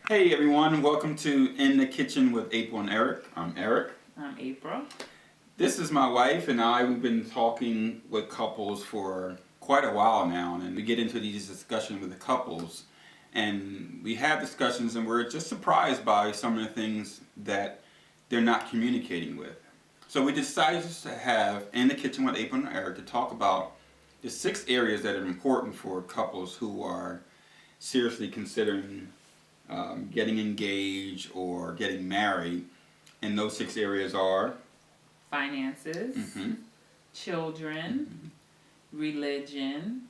Hey everyone, welcome to In the Kitchen with April and Eric. I'm Eric. I'm April. This is my wife and I. We've been talking with couples for quite a while now, and we get into these discussions with the couples, and we have discussions and we're just surprised by some of the things that they're not communicating with. So we decided to have In the Kitchen with April and Eric to talk about the 6 areas that are important for couples who are seriously considering getting engaged or getting married, and those 6 areas are Finances, children, religion,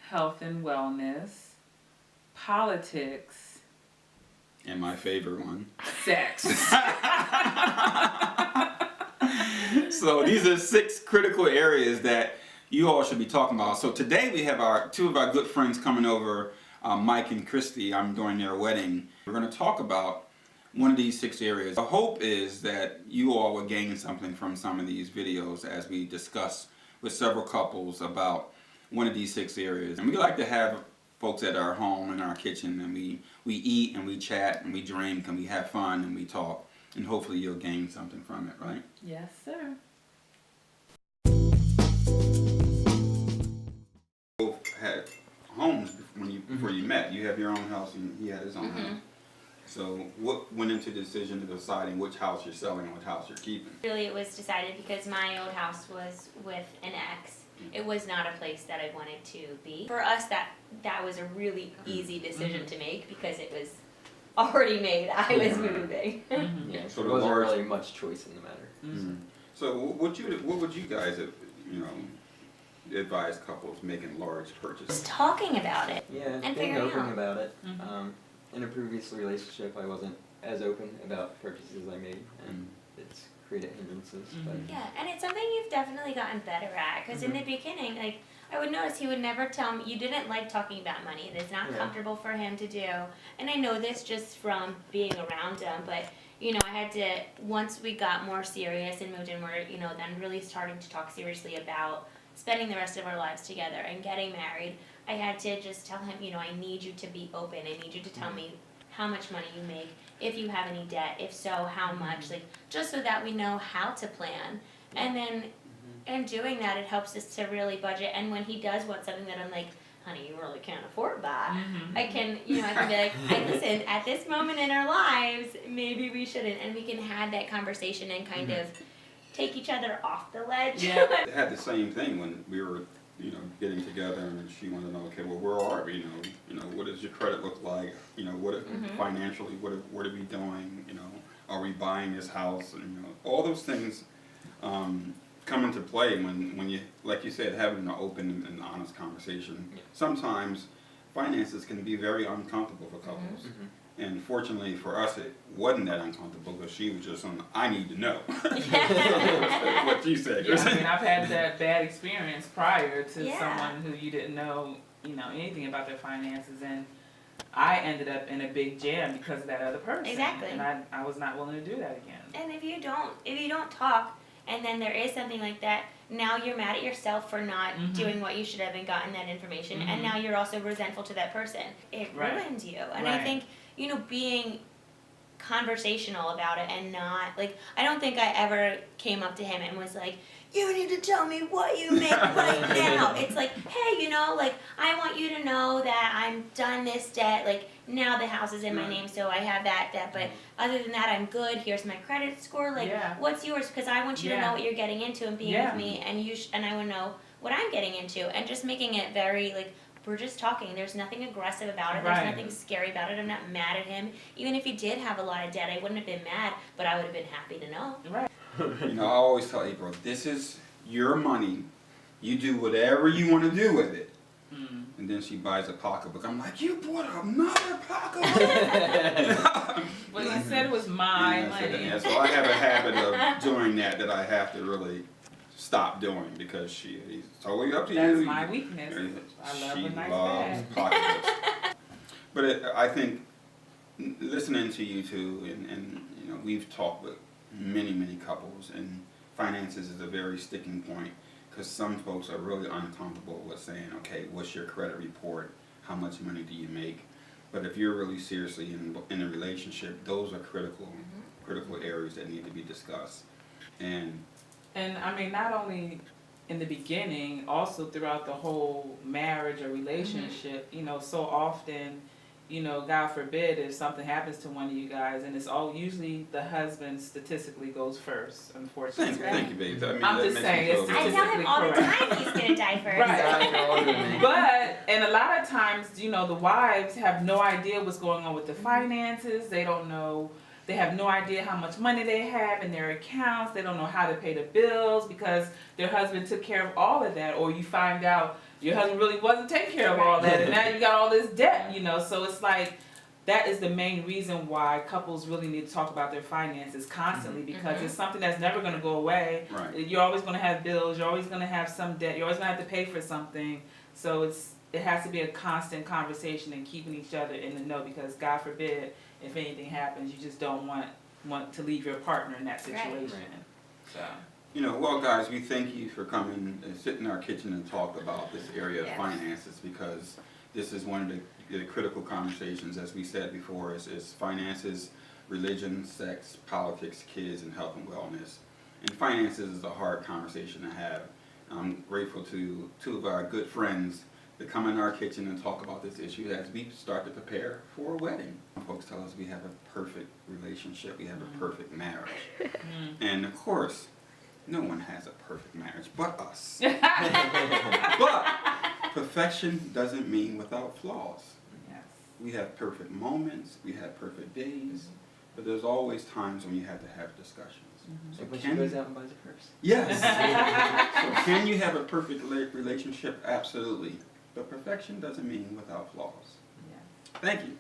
health and wellness, politics, and my favorite one, sex. So these are 6 critical areas that you all should be talking about. So today we have 2 of our good friends coming over, Mike and Kristy. I'm doing their wedding. We're going to talk about one of these 6 areas. The hope is that you all will gain something from some of these videos as we discuss with several couples about one of these 6 areas. And we like to have folks at our home, in our kitchen, and we eat and we chat and we drink and we have fun and we talk. And hopefully you'll gain something from it, right? Yes, sir. Both had homes before you met. You have your own house and he had his own house. So what went into the decision of deciding which house you're selling and which house you're keeping? Really, it was decided because my old house was with an ex. It was not a place that I wanted to be. For us, that was a really easy decision to make because it was already made. I was moving. Yeah, So there the wasn't large- really much choice in the matter. So what would you guys have, advise couples making large purchases? Just talking about it. Yeah, And being figuring open out. about it. In a previous relationship, I wasn't as open about purchases I made, and it's created hindrances. But Yeah, and it's something you've definitely gotten better at. Because in the beginning, like, I would notice he would never tell me, you didn't like talking about money. It's not comfortable for him to do. And I know this just from being around him, but I had to, once we got more serious and moved in, we're, then really starting to talk seriously about spending the rest of our lives together and getting married. I had to just tell him, I need you to be open. I need you to tell me how much money you make, if you have any debt, if so, how much, like, just so that we know how to plan. And then, in doing that, it helps us to really budget. And when he does want something that I'm like, honey, you really can't afford that, I can be like, hey, listen, at this moment in our lives, maybe we shouldn't. And we can have that conversation and kind of take each other off the ledge. Yeah. I had the same thing when we were, getting together, and she wanted to know, okay, well, where are we? What does your credit look like? What financially, what are we doing? Are we buying this house? All those things come into play when you, like you said, having an open and honest conversation. Yeah. Sometimes finances can be very uncomfortable for couples. And fortunately for us, it wasn't that uncomfortable because she was just on, I need to know. What you said. Yeah, I mean, I've had that bad experience prior to Yeah. someone who you didn't know, anything about their finances, and I ended up in a big jam because of that other person. Exactly. And I was not willing to do that again. And if you don't talk, and then there is something like that, now you're mad at yourself for not doing what you should have and gotten that information, and now you're also resentful to that person. It ruins you. And I think, being conversational about it and not, like, I don't think I ever came up to him and was like, you need to tell me what you make right now. It's like, hey, I want you to know that I'm done this debt. Like, now the house is in my name, so I have that debt. But other than that, I'm good. Here's my credit score. Like, what's yours? Because I want you to know what you're getting into and being with me, and and I want to know what I'm getting into. And just making it very, like, we're just talking. There's nothing aggressive about it. There's nothing scary about it. I'm not mad at him. Even if he did have a lot of debt, I wouldn't have been mad, but I would have been happy to know. Right. I always tell April, this is your money. You do whatever you want to do with it. And then she buys a pocketbook. I'm like, you bought another pocketbook? Well, you said it was my money. Yeah, so I have a habit of doing that I have to really stop doing because he's totally up to you. That's my weakness. I love She a nice loves bag. pocketbooks. But I think listening to you two, and we've talked with many couples, and finances is a very sticking point because some folks are really uncomfortable with saying, okay, what's your credit report? How much money do you make? But if you're really seriously in a relationship, those are critical areas that need to be discussed. And I mean, not only in the beginning, also throughout the whole marriage or relationship, you know, so often, you know, God forbid if something happens to one of you guys, and it's all usually the husband statistically goes first, unfortunately. thank you, babe. I mean, I'm that just makes saying, me feel it's good. I tell him all the correct. time he's gonna die first. Right. But, and a lot of times, you know, the wives have no idea what's going on with the finances. They don't know, they have no idea how much money they have in their accounts. They don't know how to pay the bills because their husband took care of all of that. Or you find out your husband really wasn't taking care of all that, and now you got all this debt, you know. So it's like, that is the main reason why couples really need to talk about their finances constantly, because it's something that's never going to go away. Right. You're always going to have bills. You're always going to have some debt. You're always going to have to pay for something. So it has to be a constant conversation and keeping each other in the know, because God forbid if anything happens, you just don't want to leave your partner in that situation. Right. So. You know, well, guys, we thank you for coming and sit in our kitchen and talk about this area of Yes. finances, because this is one of the critical conversations, as we said before, is finances, religion, sex, politics, kids, and health and wellness. And finances is a hard conversation to have. I'm grateful to two of our good friends to come in our kitchen and talk about this issue as we start to prepare for a wedding. Folks tell us we have a perfect relationship, we have a perfect marriage. And of course, no one has a perfect marriage but us. But perfection doesn't mean without flaws. Yes. We have perfect moments, we have perfect days, but there's always times when you have to have discussions. So When she goes out and buys a purse. yes. So can you have a perfect relationship? Absolutely. But perfection doesn't mean without flaws. Yes. Thank you.